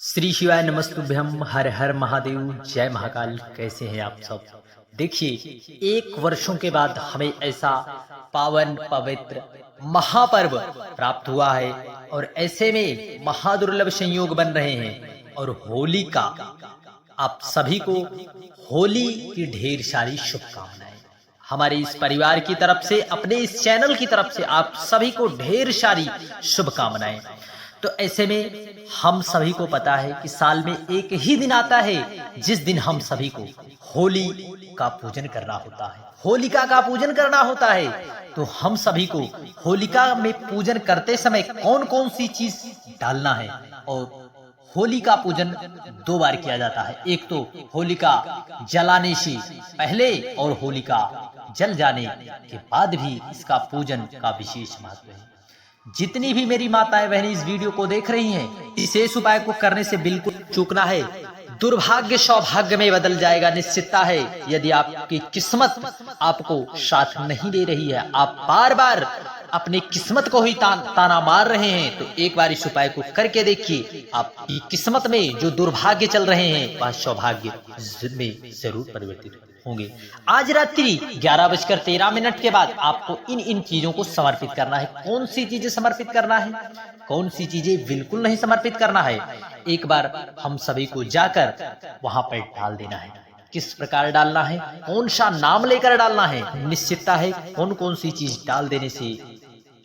श्री शिवाय नमस्तुभ्यम। हर हर महादेव, जय महाकाल। कैसे हैं आप सब? देखिए, एक वर्षों के बाद हमें ऐसा पावन पवित्र महापर्व प्राप्त हुआ है और ऐसे में महादुर्लभ संयोग बन रहे हैं। और होली का आप सभी को होली की ढेर सारी शुभकामनाएं। हमारे इस परिवार की तरफ से, अपने इस चैनल की तरफ से आप सभी को ढेर सारी शुभकामनाएं। तो ऐसे में हम सभी को पता है कि साल में एक ही दिन आता है जिस दिन हम सभी को होली का पूजन करना होता है, होलिका का पूजन करना होता है। तो हम सभी को होलिका में पूजन करते समय कौन कौन सी चीज डालना है, और होली का पूजन दो बार किया जाता है। एक तो होलिका जलाने से पहले और होलिका जल जाने के बाद भी इसका पूजन का विशेष महत्व है। जितनी भी मेरी माताएं बहनें इस वीडियो को देख रही हैं, विशेष उपाय को करने से बिल्कुल चूकना है। दुर्भाग्य सौभाग्य में बदल जाएगा, निश्चितता है। यदि आपकी किस्मत आपको साथ नहीं दे रही है, आप बार बार अपनी किस्मत को ही ताना मार रहे हैं, तो एक बार इस उपाय को करके देखिए। आपकी किस्मत में जो दुर्भाग्य चल रहे हैं वह सौभाग्य में जरूर परिवर्तित होंगे। आज रात्रि 11:13 के बाद आपको इन चीजों को समर्पित करना है। कौन सी चीजें समर्पित करना है, कौन सी चीजें बिल्कुल नहीं समर्पित करना है, एक बार हम सभी को जाकर वहां पर डाल देना है। किस प्रकार डालना है, कौन सा नाम लेकर डालना है, निश्चितता है कौन कौन सी चीज डाल देने से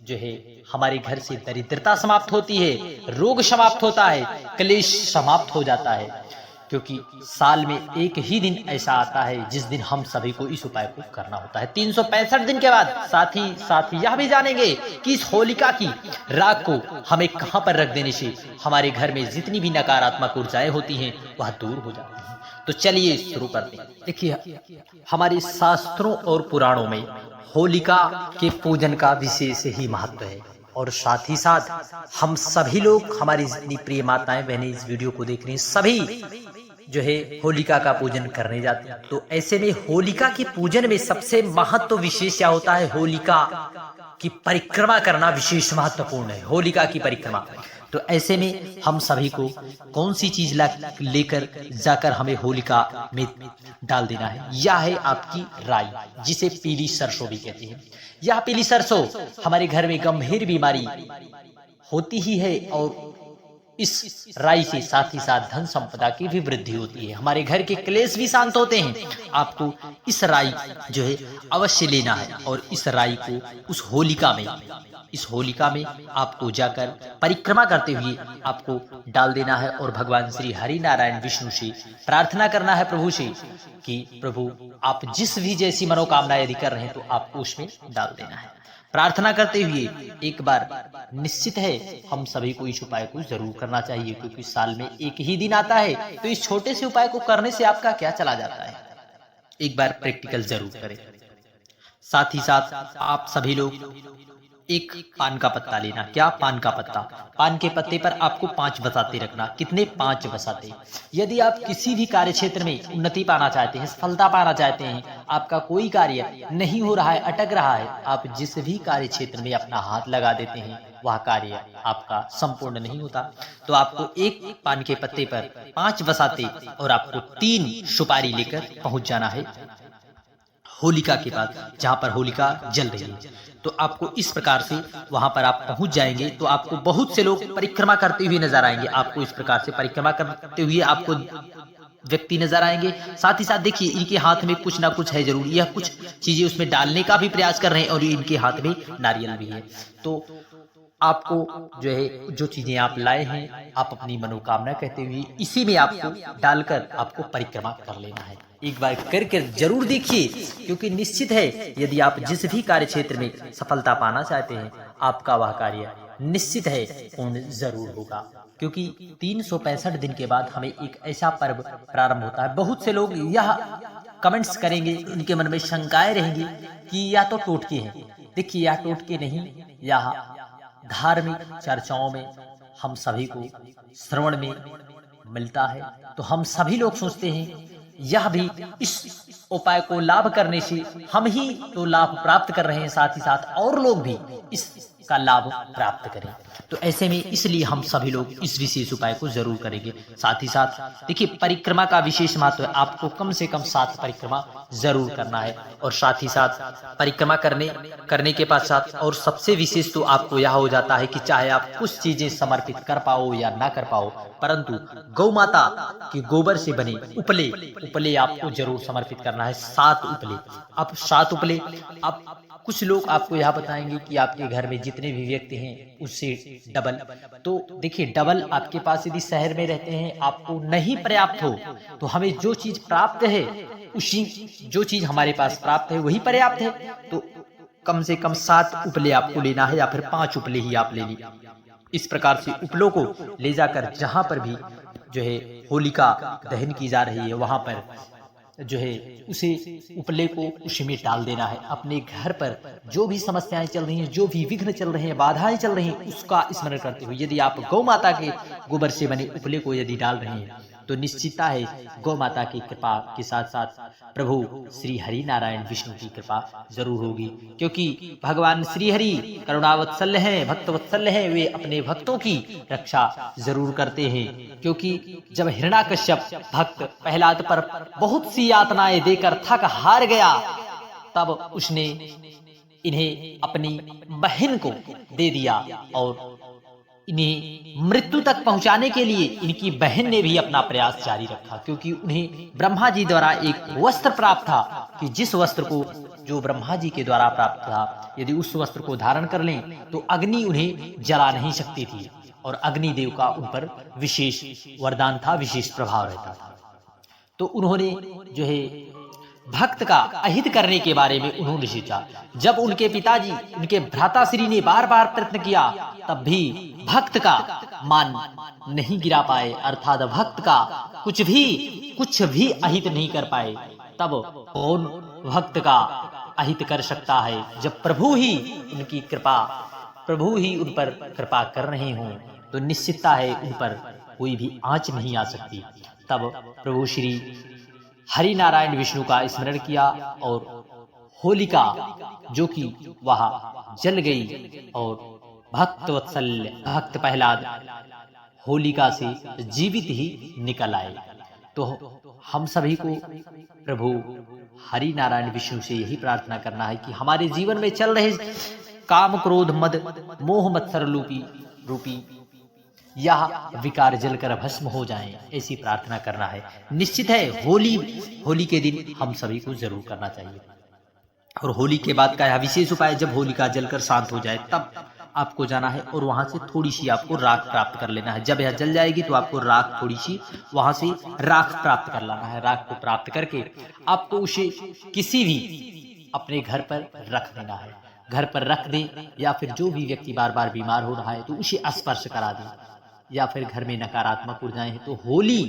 जो है हमारे घर से दरिद्रता समाप्त होती है, रोग समाप्त होता है, क्लेश समाप्त हो जाता है। क्योंकि साल में एक ही दिन ऐसा आता है जिस दिन हम सभी को इस उपाय को करना होता है। 365 दिन के बाद साथ ही यह भी जानेंगे कि इस होलिका की राख को हमें कहां पर रख देने से हमारे घर में जितनी भी नकारात्मक ऊर्जाएं होती हैं वह दूर हो जाती हैं। तो चलिए शुरू करते हैं। देखिए, हमारे शास्त्रों और पुराणों में होलिका के पूजन का विशेष ही महत्व है। और साथ ही साथ हम सभी लोग, हमारी जितनी प्रिय माताएं बहनें इस वीडियो को देख रही हैं, सभी जो है होलिका का पूजन करने जाते हैं। तो ऐसे में होलिका के पूजन में सबसे महत्व विशेष क्या होता है, होलिका की परिक्रमा करना विशेष महत्वपूर्ण है। होलिका की परिक्रमा, तो ऐसे में हम सभी को कौन सी चीज लेकर जाकर हमें होलिका में डाल देना है, यह है आपकी राई, जिसे पीली सरसों भी कहते हैं। यह पीली सरसों हमारे घर में गंभीर बीमारी होती ही है, और इस राई से साथ ही साथ धन संपदा की भी वृद्धि होती है, हमारे घर के क्लेश भी शांत होते हैं। आपको इस राई जो है अवश्य लेना है, और इस राई को इस होलिका में आपको जाकर परिक्रमा करते हुए आपको डाल देना है। और भगवान श्री हरि नारायण विष्णु से प्रार्थना करना है, प्रभु से, कि प्रभु आप जिस भी जैसी मनोकामना यदि कर रहे हैं तो आपको उसमें डाल देना है। प्रार्थना करते हुए एक बार निश्चित है हम सभी को इस उपाय को जरूर करना चाहिए, क्योंकि साल में एक ही दिन आता है। तो इस छोटे से उपाय को करने से आपका क्या चला जाता है, एक बार प्रैक्टिकल जरूर करें। साथ ही साथ आप सभी लोग एक पान का पत्ता लेना। क्या? पान का पत्ता। पान के पत्ते पर आपको 5 बसाते रखना। कितने? 5 बसाते। यदि आप किसी भी कार्य क्षेत्र में उन्नति पाना चाहते हैं, सफलता पाना चाहते हैं, आपका कोई कार्य नहीं हो रहा है, अटक रहा है, आप जिस भी कार्य क्षेत्र में अपना हाथ लगा देते हैं वह कार्य आपका संपूर्ण नहीं होता। तो आपको एक पान के पत्ते पर 5 बसाते और आपको 3 सुपारी लेकर पहुंच जाना है होलिका के पास, जहां पर होलिका जल रही है। तो आपको इस प्रकार से वहां पर आप पहुंच जाएंगे तो आपको बहुत से लोग परिक्रमा करते हुए नजर आएंगे। आपको इस प्रकार से परिक्रमा करते हुए आपको व्यक्ति नजर आएंगे। साथ ही साथ देखिए, इनके हाथ में कुछ ना कुछ है जरूर, यह कुछ चीजें उसमें डालने का भी प्रयास कर रहे हैं, और इनके हाथ में नारियल भी है। तो आपको जो है जो चीजें आप लाए हैं, आप अपनी मनोकामना कहते हुए इसी में आपको डालकर आपको परिक्रमा कर लेना है। एक बार करके जरूर देखिए, क्योंकि निश्चित है यदि आप जिस भी कार्य क्षेत्र में सफलता पाना चाहते हैं, आपका वह कार्य निश्चित है पूर्ण जरूर होगा। क्योंकि 365 दिन के बाद हमें एक ऐसा पर्व प्रारंभ होता है। बहुत से लोग यह कमेंट्स करेंगे, उनके मन में शंकाएं रहेंगी कि यह तो टोटके हैं। देखिए, यह टोटके नहीं, यह धार्मिक चर्चाओं में हम सभी को श्रवण में मिलता है। तो हम सभी लोग सोचते हैं यह भी इस उपाय को लाभ करने से हम ही तो लाभ प्राप्त कर रहे हैं, साथ ही साथ और लोग भी इस इसका लाभ प्राप्त करें। तो ऐसे में इसलिए हम सभी लोग इस विशेष उपाय को जरूर करेंगे। साथ ही साथ देखिए, परिक्रमा का विशेष महत्व है। आपको कम से कम 7 परिक्रमा जरूर करना है। और साथ ही साथ परिक्रमा करने के पश्चात और सबसे विशेष तो आपको यह हो जाता है कि चाहे आप कुछ चीजें समर्पित कर पाओ या ना कर पाओ, परंतु गौ माता के गोबर से बने उपले आपको जरूर समर्पित करना है। 7 उपले। अब 7 उपले, आप कुछ लोग आपको यह बताएंगे कि आपके घर में जितने भी व्यक्ति हैं उससे डबल। तो देखिए, डबल आपके पास यदि शहर में रहते हैं आपको नहीं पर्याप्त हो, तो हमें जो चीज प्राप्त है उसी, जो चीज हमारे पास प्राप्त है वही पर्याप्त है। तो कम से कम 7 उपले आपको लेना है, या फिर 5 उपले ही आप ले लीजिए। इस प्रकार से उपलों को ले जाकर जहां पर भी जो है होलिका दहन की जा रही है वहां पर जो है उसे उपले को उसमें डाल देना है। अपने घर पर जो भी समस्याएं चल रही हैं, जो भी विघ्न चल रहे हैं, बाधाएं चल रही हैं, उसका स्मरण करते हुए यदि आप गौ माता के गोबर से बने उपले को यदि डाल रहे हैं तो निश्चितता है गौ माता की कृपा के साथ साथ प्रभु श्री हरि नारायण विष्णु की कृपा जरूर होगी। क्योंकि भगवान श्री हरि करुणावत्सल हैं, भक्तवत्सल हैं, वे अपने भक्तों की रक्षा जरूर करते हैं। क्योंकि जब हिरण्याकश्यप भक्त प्रहलाद पर बहुत सी यातनाएं देकर थक हार गया, तब उसने इन्हें अपनी बहन को दे दिया और इन्हें मृत्यु तक पहुंचाने के लिए इनकी बहन ने भी अपना प्रयास जारी रखा। क्योंकि उन्हें ब्रह्मा जी द्वारा एक वस्त्र प्राप्त था कि जिस वस्त्र को जो ब्रह्मा जी के द्वारा प्राप्त था, यदि उस वस्त्र को धारण कर लें तो अग्नि उन्हें जला नहीं सकती थी और अग्निदेव का उन पर विशेष वरदान था, विशेष प्रभाव रहता था। तो उन्होंने जो है भक्त का अहित करने के बारे में उन्होंने सोचा। जब उनके पिताजी, उनके भ्राताश्री ने बार बार प्रयत्न किया, तब भी भक्त का मान नहीं गिरा पाए, अर्थात भक्त का कुछ भी अहित नहीं कर पाए। तब कौन भक्त का अहित कर सकता है जब प्रभु ही उनकी कृपा, प्रभु ही उन पर कृपा कर रहे हों, तो निश्चितता है उन पर कोई भी आंच नहीं आ सकती। तब प्रभु श्री हरि नारायण विष्णु का स्मरण किया और होलिका जो कि वहां जल गई और भक्तवत्सल्य भक्त प्रहलाद होलिका से जीवित ही निकल आए। तो हम सभी को प्रभु हरि नारायण विष्णु से यही प्रार्थना करना है कि हमारे जीवन में चल रहे काम क्रोध मद मोह मत्सर रूपी यह विकार जलकर भस्म हो जाएं, ऐसी प्रार्थना करना है। निश्चित है होली के दिन हम सभी को जरूर करना चाहिए। और होली के बाद का यह विशेष उपाय, जब होलिका जलकर शांत हो जाए तब आपको जाना है और वहां से थोड़ी सी आपको राख प्राप्त कर लेना है। जब यह जल जाएगी तो आपको राख थोड़ी सी वहां से राख प्राप्त कर लाना है। राख को प्राप्त करके आपको उसे किसी भी अपने घर पर रख देना है। घर पर रख दें, या फिर जो भी व्यक्ति बार बार बीमार हो रहा है तो उसे स्पर्श करा दें, या फिर घर में नकारात्मक ऊर्जाएं हैं तो होली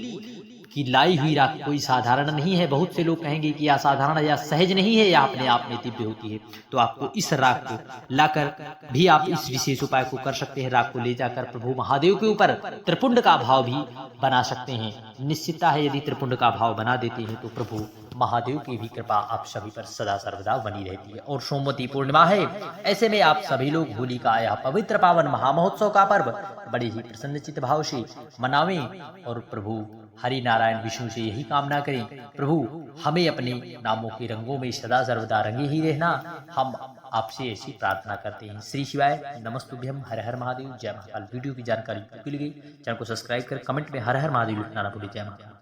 की लाई हुई राख कोई साधारण नहीं है। बहुत से लोग कहेंगे कि यह साधारण या सहज नहीं है, या अपने आप में दिव्य होती है। तो आपको इस राख को लाकर भी आप इस विशेष उपाय को कर सकते हैं। राख को ले जाकर प्रभु महादेव के ऊपर त्रिपुंड का भाव भी बना सकते हैं। निश्चितता है यदि त्रिपुंड का भाव बना देते हैं तो प्रभु महादेव की भी कृपा आप सभी पर सदा सर्वदा बनी रहती है। और सोमवती पूर्णिमा है, ऐसे में आप सभी लोग होली का यह पवित्र पावन महामहोत्सव का पर्व बड़े ही प्रसन्नचित भाव से मनावें और प्रभु हरि नारायण विष्णु से यही कामना करें, प्रभु हमें अपने नामों के रंगों में सदा सर्वदा रंगे ही रहना। हम आपसे ऐसी प्रार्थना करते हैं। श्री शिवाय नमस्तुभ्यम, हर हर महादेव, जय महाकाल। वीडियो की जानकारी के लिए चैनल को सब्सक्राइब कर कमेंट में हर हर महादेव लिखना ना भूलिए। जय महाकाल।